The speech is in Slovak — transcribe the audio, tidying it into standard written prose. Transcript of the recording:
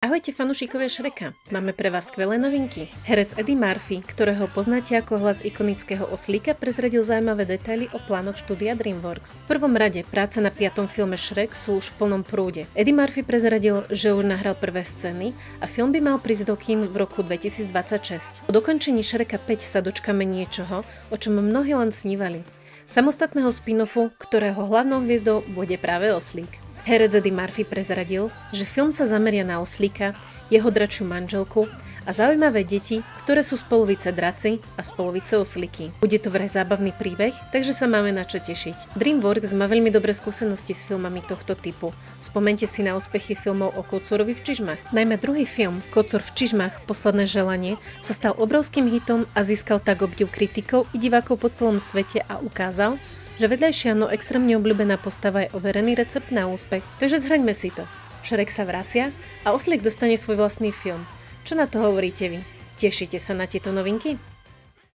Ahojte fanúšikovia Shreka, máme pre vás skvelé novinky. Herec Eddie Murphy, ktorého poznáte ako hlas ikonického oslíka, prezradil zaujímavé detaily o plánoch štúdia DreamWorks. V prvom rade práce na 5. filme Shrek sú už v plnom prúde. Eddie Murphy prezradil, že už nahral prvé scény a film by mal prísť do kín v roku 2026. Po dokončení Shreka 5 sa dočkame niečoho, o čom mnohí len snívali. Samostatného spin-offu, ktorého hlavnou hviezdou bude práve oslík. Herec Eddie Murphy prezradil, že film sa zameria na oslíka, jeho dračiu manželku a zaujímavé deti, ktoré sú z polovice draci a z polovice oslíky. Bude to vraj zábavný príbeh, takže sa máme na čo tešiť. DreamWorks má veľmi dobré skúsenosti s filmami tohto typu. Spomente si na úspechy filmov o Kocúrovi v čižmách. Najmä druhý film, Kocúr v čižmách, Posledné želanie, sa stal obrovským hitom a získal tak obdiv kritikov i divákov po celom svete a ukázal, že vedľajšia, no extrémne obľúbená postava je overený recept na úspech. Takže zhraňme si to. Shrek sa vracia a oslík dostane svoj vlastný film. Čo na to hovoríte vy? Tešíte sa na tieto novinky?